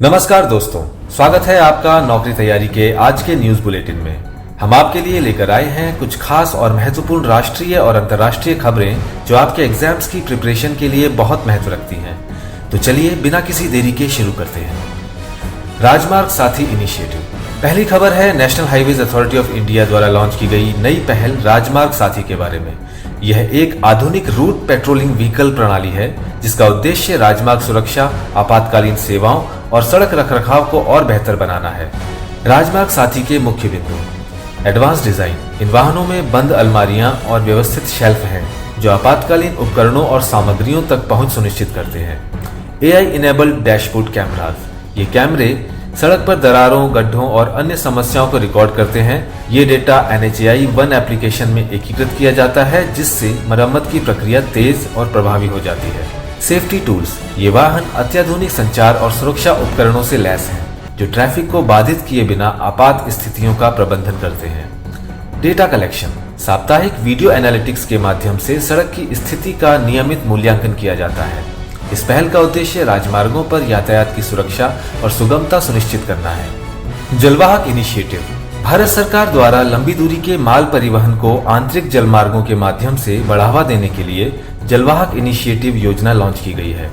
नमस्कार दोस्तों, स्वागत है आपका नौकरी तैयारी के आज के न्यूज बुलेटिन में। हम आपके लिए लेकर आए हैं कुछ खास और महत्वपूर्ण राष्ट्रीय और अंतर्राष्ट्रीय खबरें जो आपके एग्जाम्स की प्रिपरेशन के लिए बहुत महत्व रखती हैं। तो चलिए बिना किसी देरी के शुरू करते हैं। राजमार्ग साथी इनिशिएटिव। पहली खबर है national highways authority of India द्वारा लॉन्च की गई नई पहल राजमार्ग साथी के बारे में। यह एक आधुनिक रूट पेट्रोलिंग व्हीकल प्रणाली है जिसका उद्देश्य राजमार्ग सुरक्षा, आपातकालीन सेवाओं और सड़क रखरखाव को और बेहतर बनाना है। राजमार्ग साथी के मुख्य बिंदु: एडवांस डिजाइन। इन वाहनों में बंद अलमारियां और व्यवस्थित शेल्फ हैं जो आपातकालीन उपकरणों और सामग्रियों तक पहुंच सुनिश्चित करते हैं। AI enabled dashboard cameras. ये कैमरे सड़क पर दरारों, गड्ढों और अन्य समस्याओं को रिकॉर्ड करते हैं। ये डेटा NHAI वन एप्लीकेशन में एकीकृत किया जाता है जिससे मरम्मत की प्रक्रिया तेज और प्रभावी हो जाती है। Safety tools. ये वाहन अत्याधुनिक संचार और सुरक्षा उपकरणों से लैस हैं जो ट्रैफिक को बाधित किए बिना आपात स्थितियों का प्रबंधन करते हैं। Data collection. साप्ताहिक वीडियो एनालिटिक्स के माध्यम से सड़क की स्थिति का नियमित मूल्यांकन किया जाता है। इस पहल का उद्देश्य राजमार्गों पर यातायात की सुरक्षा और सुगमता सुनिश्चित करना है। जलवाहक इनिशिएटिव। भारत सरकार द्वारा लंबी दूरी के माल परिवहन को आंतरिक जलमार्गों के माध्यम से बढ़ावा देने के लिए जलवाहक इनिशिएटिव योजना लॉन्च की गई है।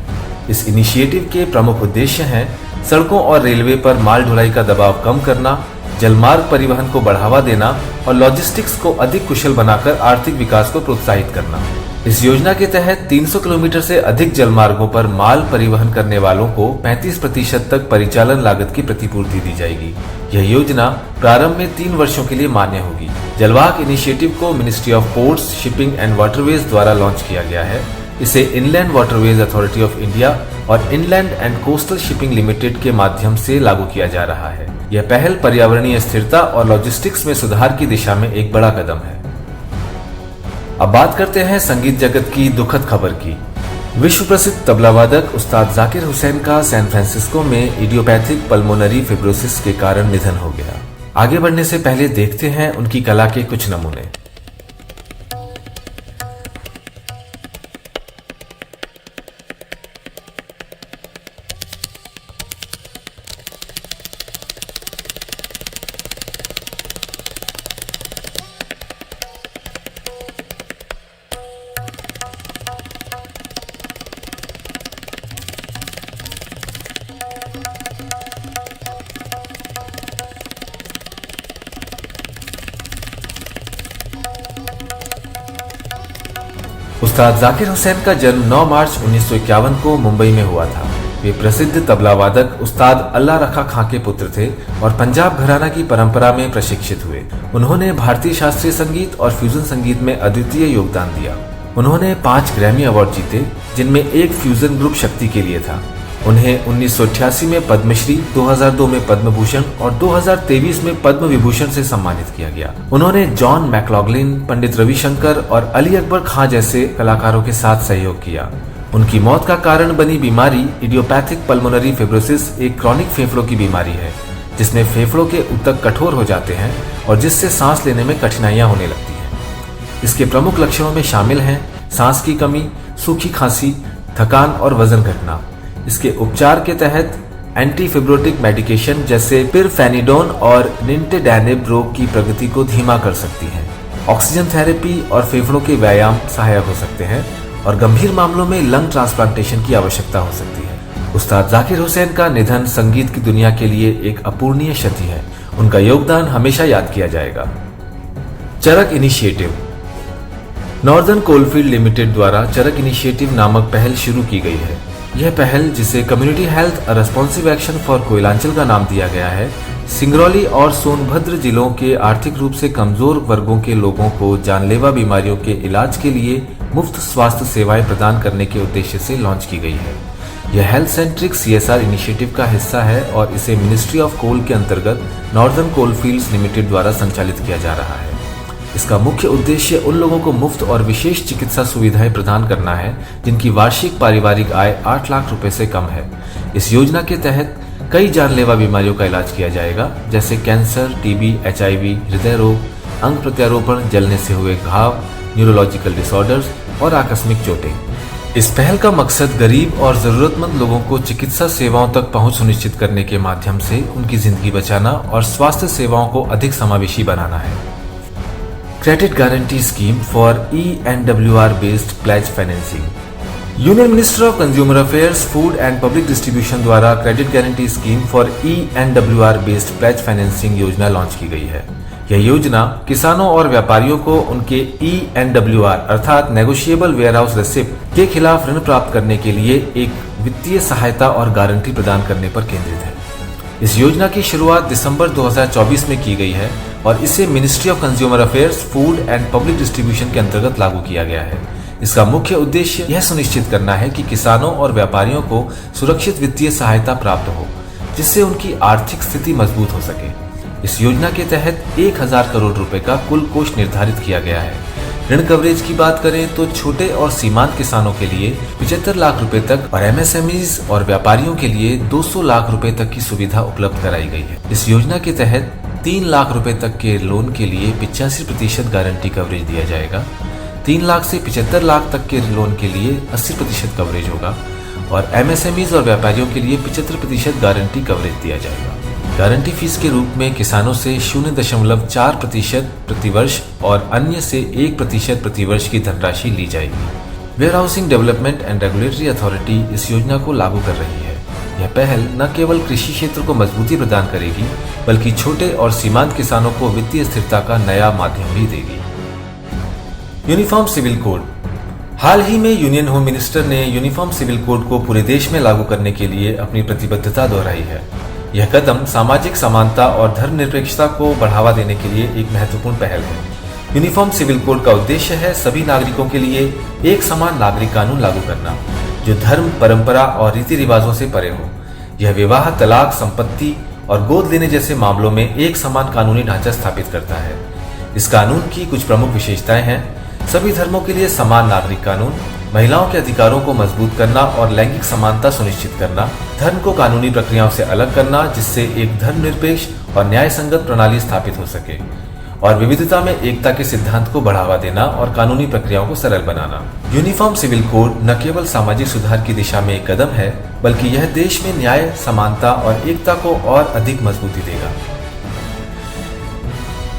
इस इनिशिएटिव के प्रमुख उद्देश्य हैं सड़कों और रेलवे पर माल ढुलाई का दबाव कम करना, जलमार्ग परिवहन को बढ़ावा देना और लॉजिस्टिक्स को अधिक कुशल बनाकर आर्थिक विकास को प्रोत्साहित करना। इस योजना के तहत 300 किलोमीटर से अधिक जलमार्गों पर माल परिवहन करने वालों को 35% तक परिचालन लागत की प्रतिपूर्ति दी जाएगी। यह योजना प्रारंभ में 3 वर्षों के लिए मान्य होगी। जलवाहक इनिशिएटिव को ministry of ports, shipping and waterways द्वारा लॉन्च किया गया है। इसे inland waterways authority of India और inland and coastal shipping limited के माध्यम से लागू किया जा रहा है। यह पहल पर्यावरणीय स्थिरता और लॉजिस्टिक्स में सुधार की दिशा में एक बड़ा कदम है। अब बात करते हैं संगीत जगत की दुखद खबर की। विश्व प्रसिद्ध तबलावादक उस्ताद जाकिर हुसैन का सैन फ्रांसिस्को में इडियोपैथिक पल्मोनरी फिब्रोसिस के कारण निधन हो गया। आगे बढ़ने से पहले देखते हैं उनकी कला के कुछ नमूने। उस्ताद जाकिर हुसैन का जन्म 9 मार्च 1951 को मुंबई में हुआ था। वे प्रसिद्ध तबला वादक उस्ताद अल्लाह रखा खां के पुत्र थे और पंजाब घराना की परंपरा में प्रशिक्षित हुए। उन्होंने भारतीय शास्त्रीय संगीत और फ्यूजन संगीत में अद्वितीय योगदान दिया। उन्होंने 5 ग्रैमी अवार्ड जीते जिनमें एक फ्यूजन ग्रुप शक्ति के लिए था। उन्हें 1988 में पद्मश्री, 2002 में पद्म भूषण और 2023 में पद्म विभूषण से सम्मानित किया गया। उन्होंने जॉन मैक्लॉगलिन, पंडित रविशंकर और अली अकबर खां जैसे कलाकारों के साथ सहयोग किया। उनकी मौत का कारण बनी बीमारी इडियोपैथिक पल्मोनरी फिब्रोसिस एक क्रॉनिक फेफड़ों की बीमारी है जिसमें फेफड़ों के ऊतक कठोर हो जाते हैं और जिससे सांस लेने में कठिनाइयां होने लगती हैं। इसके प्रमुख लक्षणों में शामिल हैं सांस की कमी, सूखी खांसी, थकान और वजन घटना। इसके उपचार के तहत एंटीफिब्रोटिक मेडिकेशन जैसे पिरफेनिडोन और निंटेडेनिब रोग की प्रगति को धीमा कर सकती हैं। ऑक्सीजन थेरेपी और फेफड़ों के व्यायाम सहायक हो सकते हैं और गंभीर मामलों में लंग ट्रांसप्लांटेशन की आवश्यकता हो सकती है। उस्ताद जाकिर हुसैन का निधन संगीत की दुनिया के लिए एक अपूरणीय क्षति है। उनका योगदान हमेशा याद किया जाएगा। चरक इनिशिएटिव। नॉर्दर्न कोलफील्ड लिमिटेड द्वारा चरक इनिशिएटिव नामक पहल शुरू की गई है। यह पहल, जिसे community health responsive action for Koylanchal का नाम दिया गया है, सिंगरौली और सोनभद्र जिलों के आर्थिक रूप से कमजोर वर्गों के लोगों को जानलेवा बीमारियों के इलाज के लिए मुफ्त स्वास्थ्य सेवाएं प्रदान करने के उद्देश्य से लॉन्च की गई है। यह हेल्थ सेंट्रिक CSR इनिशिएटिव का हिस्सा है और इसे मिनिस्ट्री ऑफ कोल के अंतर्गत नॉर्दर्न कोलफील्ड्स लिमिटेड द्वारा संचालित किया जा रहा है। इसका मुख्य उद्देश्य उन लोगों को मुफ्त और विशेष चिकित्सा सुविधाएं प्रदान करना है जिनकी वार्षिक पारिवारिक आय 8 लाख रुपए से कम है। इस योजना के तहत कई जानलेवा बीमारियों का इलाज किया जाएगा जैसे कैंसर, TB, HIV, हृदय रोग, अंग प्रत्यारोपण, जलने से हुए घाव, न्यूरोलॉजिकल डिसऑर्डर्स और आकस्मिक चोटें। इस पहल का मकसद गरीब और जरूरतमंद लोगों को चिकित्सा सेवाओं तक पहुंच सुनिश्चित करने के माध्यम से उनकी जिंदगी बचाना और स्वास्थ्य सेवाओं को अधिक समावेशी बनाना है। Credit guarantee scheme for ENWR based pledge financing. Union minister of consumer affairs, food and public distribution द्वारा credit guarantee scheme for ENWR based pledge financing योजना लॉन्च की गई है। यह योजना किसानों और व्यापारियों को उनके ENWR अर्थात नेगोशिएबल वेयरहाउस रेसिप्ट के खिलाफ ऋण प्राप्त करने के लिए एक वित्तीय सहायता और गारंटी प्रदान करने पर केंद्रित है। इस योजना की शुरुआत दिसंबर 2024 में की गई है और इसे ministry of consumer affairs, food and public distribution के अंतर्गत लागू किया गया है। इसका मुख्य उद्देश्य यह सुनिश्चित करना है कि किसानों और व्यापारियों को सुरक्षित वित्तीय सहायता प्राप्त हो, जिससे उनकी आर्थिक स्थिति मजबूत हो सके। इस योजना के तहत 1000 करोड़ रुपए का कुल कोष निर्धारित किया गया है। ऋण कवरेज की बात करें तो छोटे और सीमांत किसानों के लिए 75 लाख रुपए तक और MSMEs और व्यापारियों के लिए 200 लाख रुपए तक की सुविधा उपलब्ध कराई गई है। इस योजना के तहत 3 लाख रुपए तक के लोन के लिए 85% गारंटी कवरेज दिया जाएगा। 3 लाख से 75 लाख तक के लोन के लिए 80% कवरेज होगा और MSMEs और व्यापारियों के लिए 75% गारंटी कवरेज दिया जाएगा। गारंटी फीस के रूप में किसानों से 0.4% प्रतिवर्ष और अन्य से 1% प्रतिवर्ष की धनराशि ली जाएगी। Warehousing development and regulatory authority इस योजना को लागू कर रही है। यह पहल न केवल कृषि क्षेत्र को मजबूती प्रदान करेगी, बल्कि छोटे और सीमांत किसानों को वित्तीय स्थिरता का नया माध्यम भी देगी। Uniform civil code. हाल ही में यूनियन होम मिनिस्टर ने यूनिफॉर्म सिविल कोड को पूरे देश में लागू करने के लिए अपनी प्रतिबद्धता दोहराई है। यह कदम सामाजिक समानता और धर्मनिरपेक्षता को बढ़ावा देने के लिए एक महत्वपूर्ण पहल है। यूनिफॉर्म सिविल कोड का उद्देश्य है सभी नागरिकों के लिए एक समान नागरिक कानून लागू करना, जो धर्म, परंपरा और रीति रिवाजों से परे हो। यह विवाह, तलाक, संपत्ति और गोद लेने जैसे मामलों में एक समान कानूनी ढांचा स्थापित करता है। इस कानून की कुछ प्रमुख विशेषताएं हैं: सभी धर्मों के लिए समान नागरिक कानून, महिलाओं के अधिकारों को मजबूत करना और लैंगिक समानता सुनिश्चित करना, धर्म को कानूनी प्रक्रियाओं से अलग करना जिससे एक धर्मनिरपेक्ष और न्याय संगत प्रणाली स्थापित हो सके, और विविधता में एकता के सिद्धांत को बढ़ावा देना और कानूनी प्रक्रियाओं को सरल बनाना। यूनिफॉर्म सिविल कोड न केवल सामाजिक सुधार की दिशा में एक कदम है, बल्कि यह देश में न्याय, समानता और एकता को और अधिक मजबूती देगा।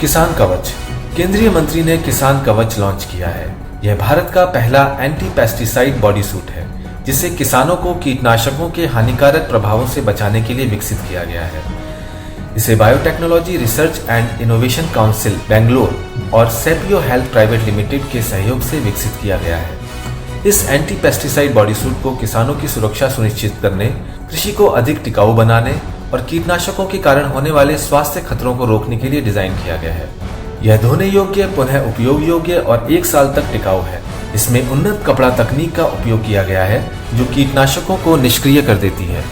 किसान कवच। केंद्रीय मंत्री ने किसान कवच लॉन्च किया है। यह भारत का पहला एंटी पेस्टिसाइड बॉडी सूट है, जिसे किसानों को कीटनाशकों के हानिकारक प्रभावों से बचाने के लिए विकसित किया गया है। इसे biotechnology research and innovation council Bangalore और सेपियो हेल्थ प्राइवेट लिमिटेड के सहयोग से विकसित किया गया है। इस एंटी पेस्टिसाइड बॉडी सूट को किसानों की सुरक्षा सुनिश्चित करने, कृषि को अधिक टिकाऊ बनाने और कीटनाशकों के कारण होने वाले स्वास्थ्य खतरों को रोकने के लिए डिजाइन किया गया है। यह धोने योग्य, पुनः उपयोग योग्य और 1 साल तक टिकाऊ है। इसमें उन्नत कपड़ा तकनीक का उपयोग किया गया है, जो कीटनाशकों को निष्क्रिय कर देती है।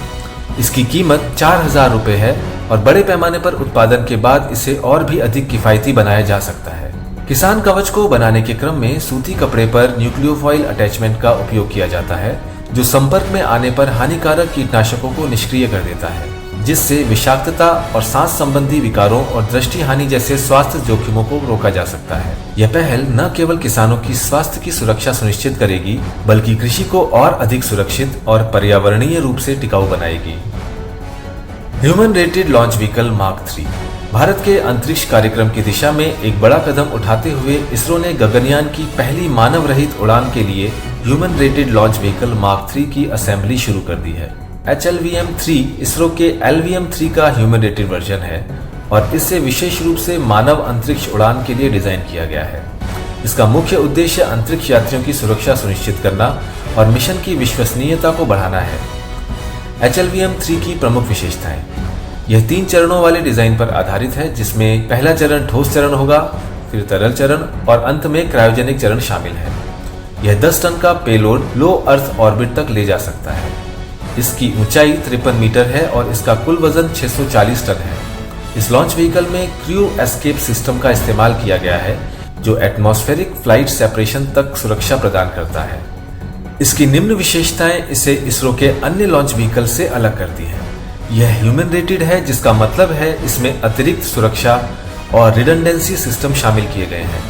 इसकी कीमत 4000 रुपए है और बड़े पैमाने पर उत्पादन के बाद इसे और भी अधिक किफायती बनाया जा सकता है। किसान कवच को बनाने के क्रम में सूती कपड़े पर न्यूक्लियोफॉइल अटैचमेंट का उपयोग किया जाता है, जो संपर्क में आने पर हानिकारक कीटनाशकों को निष्क्रिय कर देता है, जिससे विषाक्तता और सांस संबंधी विकारों और दृष्टि हानि जैसे स्वास्थ्य जोखिमों को रोका जा सकता है। यह पहल न केवल किसानों की स्वास्थ्य की सुरक्षा सुनिश्चित करेगी, बल्कि कृषि को और अधिक सुरक्षित और पर्यावरणीय रूप से टिकाऊ बनाएगी। Human rated launch vehicle mark 3। Bharat के अंतरिक्ष कार्यक्रम की दिशा में एक बड़ा कदम उठाते हुए इसरो ने गगनयान की पहली मानव रहित उड़ान के लिए human rated launch vehicle mark 3 की असेंबली शुरू कर दी है। HLVM-3 इसरो के LVM-3 का ह्यूमन रेटेड वर्जन है और इसे विशेष रूप से मानव अंतरिक्ष उड़ान के लिए डिजाइन किया गया है। इसका मुख्य उद्देश्य अंतरिक्ष यात्रियों की सुरक्षा सुनिश्चित करना और मिशन की विश्वसनीयता को बढ़ाना है। HLVM-3 की प्रमुख विशेषताएं: यह 3 चरणों वाले डिजाइन पर आधारित है, जिसमें पहला चरण ठोस चरण होगा, फिर तरल चरण और अंत में क्रायोजेनिक चरण शामिल है। यह 10 टन का पेलोड लो अर्थ ऑर्बिट तक ले जा सकता है। इसकी ऊंचाई 53 मीटर है और इसका कुल वजन 640 टन है। इस लॉन्च व्हीकल में क्रू एस्केप सिस्टम का इस्तेमाल किया गया है, जो एटमॉस्फेरिक फ्लाइट सेपरेशन तक सुरक्षा प्रदान करता है। इसकी निम्न विशेषताएं इसे इसरो के अन्य लॉन्च व्हीकल से अलग करती है। यह ह्यूमन रेटेड है, जिसका मतलब है इसमें अतिरिक्त सुरक्षा और रिडंडेंसी सिस्टम शामिल किए गए हैं।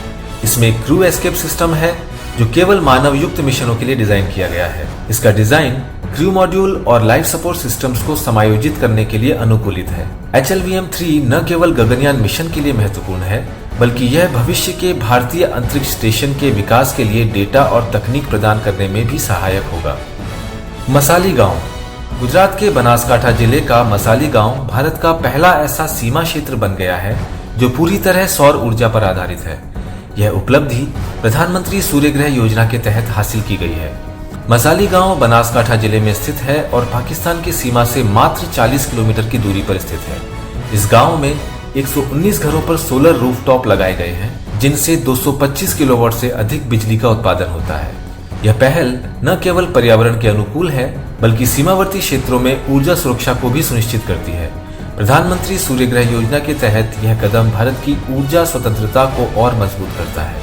इसमें क्रू एस्केप सिस्टम है, जो केवल मानव युक्त मिशनों के लिए डिजाइन किया गया है। इसका डिजाइन क्रू मॉड्यूल और लाइफ सपोर्ट सिस्टम्स को समायोजित करने के लिए अनुकूलित है। HLVM-3 न केवल गगनयान मिशन के लिए महत्वपूर्ण है, बल्कि यह भविष्य के भारतीय अंतरिक्ष स्टेशन के विकास के लिए डेटा और तकनीक प्रदान करने में भी सहायक होगा। मसाली गांव। गुजरात के बनासकांठा जिले का मसाली गांव भारत का पहला ऐसा सीमा क्षेत्र बन गया है जो पूरी तरह सौर ऊर्जा पर आधारित है। यह उपलब्धि प्रधानमंत्री सूर्य ग्रह योजना के तहत हासिल की गई है। मसाली गांव बनासकांठा जिले में स्थित है और पाकिस्तान की सीमा से मात्र 40 किलोमीटर की दूरी पर स्थित है। इस गांव में 119 घरों पर सोलर रूफटॉप लगाए गए हैं, जिनसे 225 किलोवाट से अधिक बिजली का उत्पादन होता है। यह पहल न केवल पर्यावरण के अनुकूल है, बल्कि सीमावर्ती क्षेत्रों में ऊर्जा सुरक्षा को भी सुनिश्चित करती है। प्रधानमंत्री सूर्य ग्रह योजना के तहत यह कदम भारत की ऊर्जा स्वतंत्रता को और मजबूत करता है।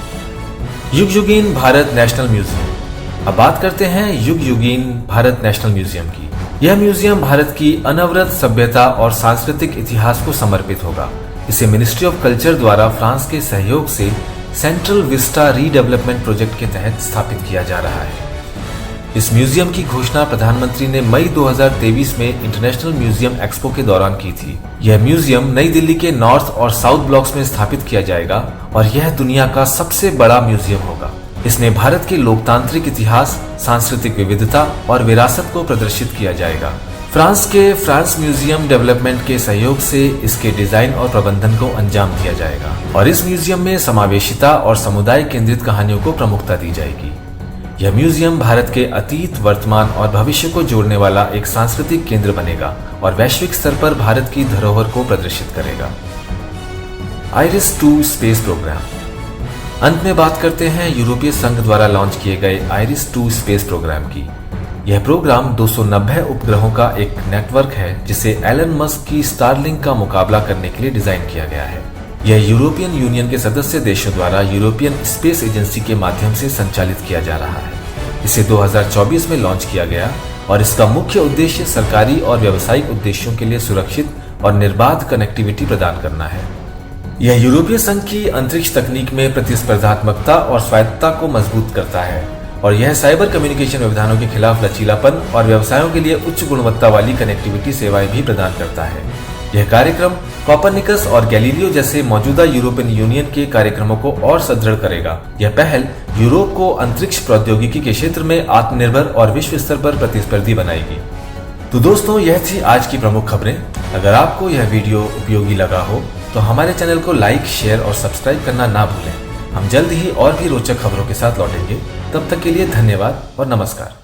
युगयुगीन भारत नेशनल म्यूजियम। अब बात करते हैं युगयुगीन भारत नेशनल म्यूजियम की। यह म्यूजियम भारत की अनवरत सभ्यता और सांस्कृतिक इतिहास को समर्पित होगा। इसे मिनिस्ट्री ऑफ कल्चर द्वारा फ्रांस के सहयोग से सेंट्रल विस्टा रीडेवलपमेंट प्रोजेक्ट के तहत स्थापित किया जा रहा है। इस म्यूजियम की घोषणा प्रधानमंत्री ने मई 2023 में इंटरनेशनल म्यूजियम एक्सपो के दौरान की थी। यह म्यूजियम नई दिल्ली के नॉर्थ और साउथ ब्लॉक्स में स्थापित किया जाएगा और यह दुनिया का सबसे बड़ा म्यूजियम होगा। इसमें भारत के लोकतांत्रिक इतिहास, सांस्कृतिक विविधता और विरासत को प्रदर्शित किया जाएगा। फ्रांस के फ्रांस म्यूजियम डेवलपमेंट के सहयोग से इसके डिजाइन और प्रबंधन को अंजाम दिया जाएगा और इस म्यूजियम में समावेशिता और समुदाय केंद्रित कहानियों को प्रमुखता दी जाएगी। यह म्यूजियम भारत के अतीत, वर्तमान और भविष्य को जोड़ने वाला एक सांस्कृतिक केंद्र बनेगा और वैश्विक स्तर पर भारत की धरोहर को प्रदर्शित करेगा। IRIS-2 space programme. अंत में बात करते हैं यूरोपीय संघ द्वारा लॉन्च किए गए IRIS-2 स्पेस प्रोग्राम की। यह प्रोग्राम 290 उपग्रहों का एक नेटवर्क है जिसे एलन मस्क की स्टारलिंक का मुकाबला करने के लिए डिजाइन किया गया है। यह यूरोपियन यूनियन के सदस्य देशों द्वारा यूरोपियन स्पेस एजेंसी के माध्यम से संचालित किया जा रहा है। इसे 2024 में लॉन्च किया गया और इसका मुख्य उद्देश्य सरकारी और व्यावसायिक उद्देश्यों के लिए सुरक्षित और निर्बाध कनेक्टिविटी प्रदान करना है। यह यूरोपीय संघ की अंतरिक्ष तकनीक में प्रतिस्पर्धात्मकता और स्वायत्तता को मजबूत करता है और यह साइबर कम्युनिकेशन व्यवधानों के खिलाफ लचीलापन और व्यवसायों के लिए उच्च गुणवत्ता वाली कनेक्टिविटी सेवाएं भी प्रदान करता है। यह कार्यक्रम कोपरनिकस और गैलीलियो जैसे मौजूदा यूरोपियन यूनियन के कार्यक्रमों को और सुदृढ़ करेगा। यह पहल यूरोप को अंतरिक्ष प्रौद्योगिकी के क्षेत्र में आत्मनिर्भर और विश्व स्तर पर प्रतिस्पर्धी बनाएगी। तो दोस्तों, यह थी आज की प्रमुख खबरें। अगर आपको यह वीडियो उपयोगी लगा हो तो हमारे चैनल को लाइक, शेयर और सब्सक्राइब करना ना भूलें। हम जल्द ही और भी रोचक खबरों के साथ लौटेंगे। तब तक के लिए धन्यवाद और नमस्कार।